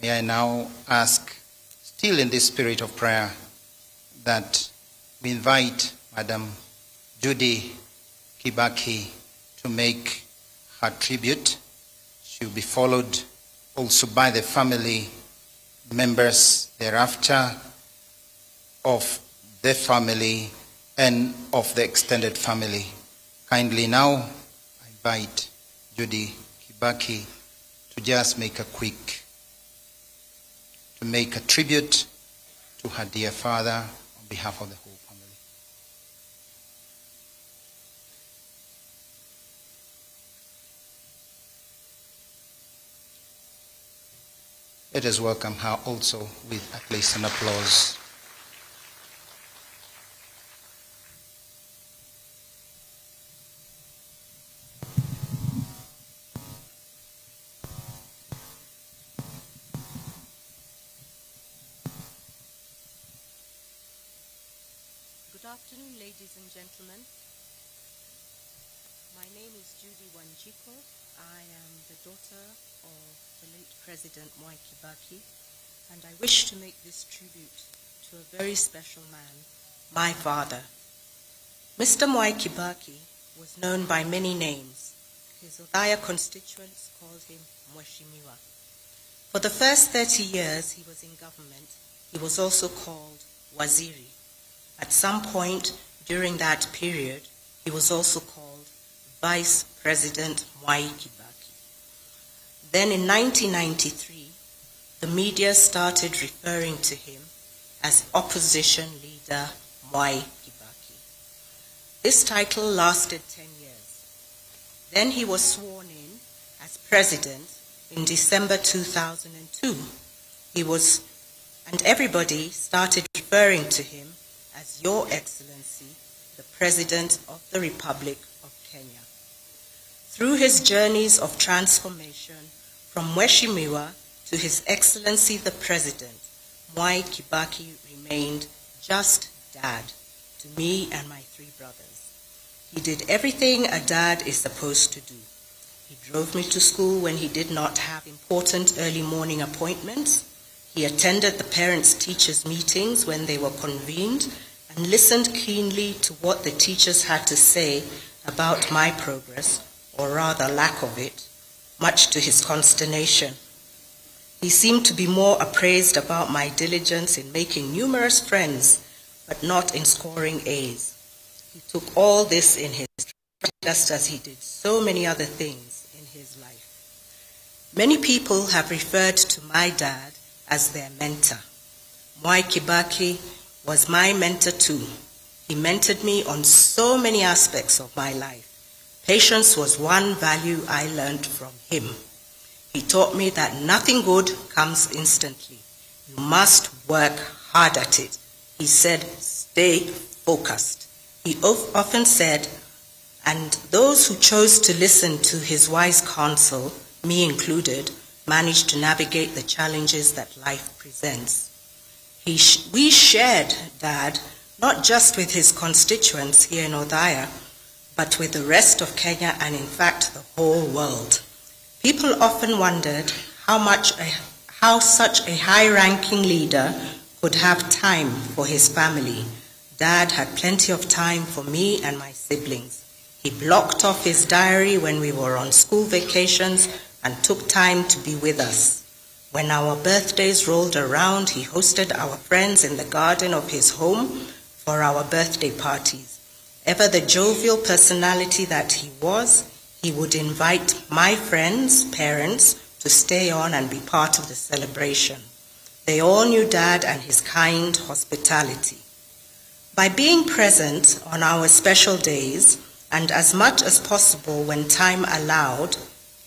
may I now ask, still in this spirit of prayer, that we invite Madam Judy Kibaki to make her tribute. She will be followed also by the family members thereafter of the family and of the extended family. Kindly now, I invite Judy Kibaki to just make a tribute to her dear father on behalf of the whole family. Let us welcome her also with at least an applause. Good afternoon, ladies and gentlemen. My name is Judy Wanjiko. I am the daughter of the late President Mwai Kibaki, and I wish to make this tribute to a very special man, my father. Mr. Mwai Kibaki was known by many names. His Othaya constituents called him Mheshimiwa. For the first 30 years he was in government, he was also called Waziri. At some point during that period, he was also called Vice President Mwai Kibaki. Then in 1993, the media started referring to him as Opposition Leader Mwai Kibaki. This title lasted 10 years. Then he was sworn in as President in December 2002. And everybody started referring to him as Your Excellency, the President of the Republic of Kenya. Through his journeys of transformation from Mheshimiwa to His Excellency the President, Mwai Kibaki remained just Dad to me and my 3 brothers. He did everything a dad is supposed to do. He drove me to school when he did not have important early morning appointments. He attended the parents-teachers meetings when they were convened and listened keenly to what the teachers had to say about my progress, or rather lack of it, much to his consternation. He seemed to be more appraised about my diligence in making numerous friends, but not in scoring A's. He took all this in his stride, just as he did so many other things in his life. Many people have referred to my dad as their mentor. Mwai Kibaki was my mentor too. He mentored me on so many aspects of my life. Patience was one value I learned from him. He taught me that nothing good comes instantly. You must work hard at it. He said, stay focused. He often said, and those who chose to listen to his wise counsel, me included, managed to navigate the challenges that life presents. We shared Dad not just with his constituents here in Othaya, but with the rest of Kenya and in fact the whole world. People often wondered how such a high-ranking leader could have time for his family. Dad had plenty of time for me and my siblings. He blocked off his diary when we were on school vacations and took time to be with us. When our birthdays rolled around, he hosted our friends in the garden of his home for our birthday parties. Ever the jovial personality that he was, he would invite my friends' parents to stay on and be part of the celebration. They all knew Dad and his kind hospitality. By being present on our special days, and as much as possible when time allowed,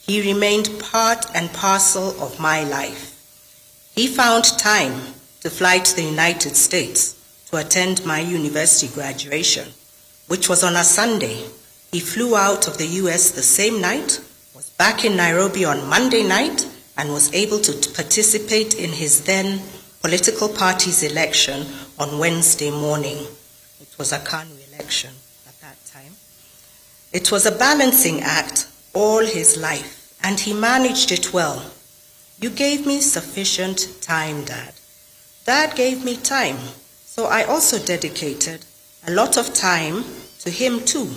he remained part and parcel of my life. He found time to fly to the United States to attend my university graduation, which was on a Sunday. He flew out of the US the same night, was back in Nairobi on Monday night, and was able to participate in his then political party's election on Wednesday morning. It was a KANU election at that time. It was a balancing act all his life, and he managed it well. You gave me sufficient time, Dad. Dad gave me time, so I also dedicated a lot of time to him too.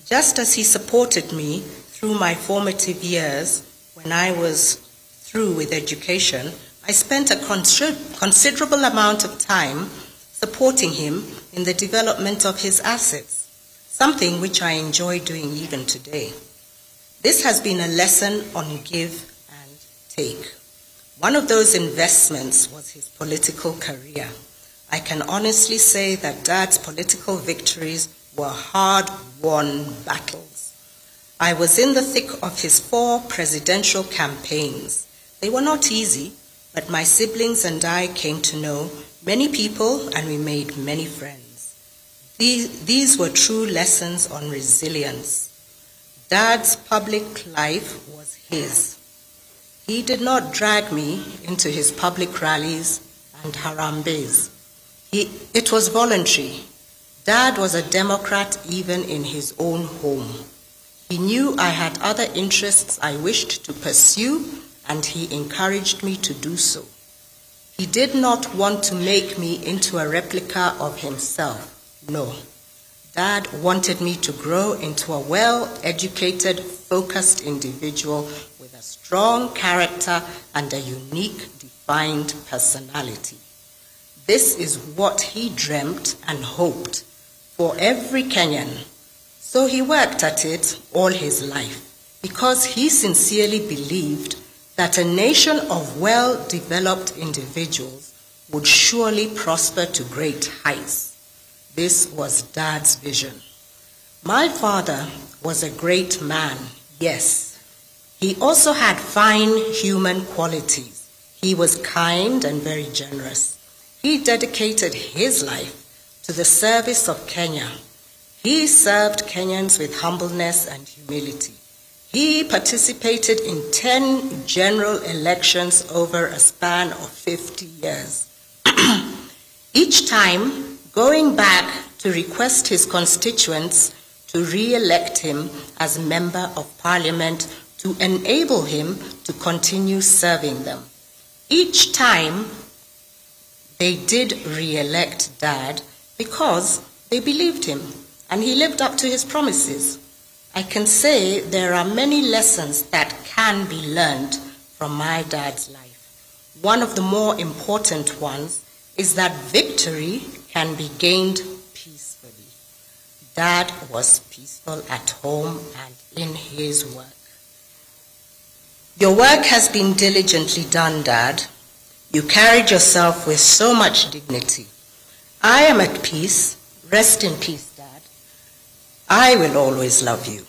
Just as he supported me through my formative years when I was through with education, I spent a considerable amount of time supporting him in the development of his assets, something which I enjoy doing even today. This has been a lesson on give and take. One of those investments was his political career. I can honestly say that Dad's political victories were hard-won battles. I was in the thick of his 4 presidential campaigns. They were not easy, but my siblings and I came to know many people and we made many friends. These were true lessons on resilience. Dad's public life was his. He did not drag me into his public rallies and harambes. It was voluntary. Dad was a Democrat even in his own home. He knew I had other interests I wished to pursue, and he encouraged me to do so. He did not want to make me into a replica of himself. No. Dad wanted me to grow into a well-educated, focused individual with a strong character and a unique, defined personality. This is what he dreamt and hoped for every Kenyan. So he worked at it all his life because he sincerely believed that a nation of well-developed individuals would surely prosper to great heights. This was Dad's vision. My father was a great man, yes. He also had fine human qualities. He was kind and very generous. He dedicated his life to the service of Kenya. He served Kenyans with humbleness and humility. He participated in 10 general elections over a span of 50 years. Each time, going back to request his constituents to re-elect him as Member of Parliament to enable him to continue serving them. Each time, they did re-elect Dad because they believed him and he lived up to his promises. I can say there are many lessons that can be learned from my dad's life. One of the more important ones is that victory can be gained peacefully. Dad was peaceful at home and in his work. Your work has been diligently done, Dad. You carried yourself with so much dignity. I am at peace. Rest in peace, Dad. I will always love you.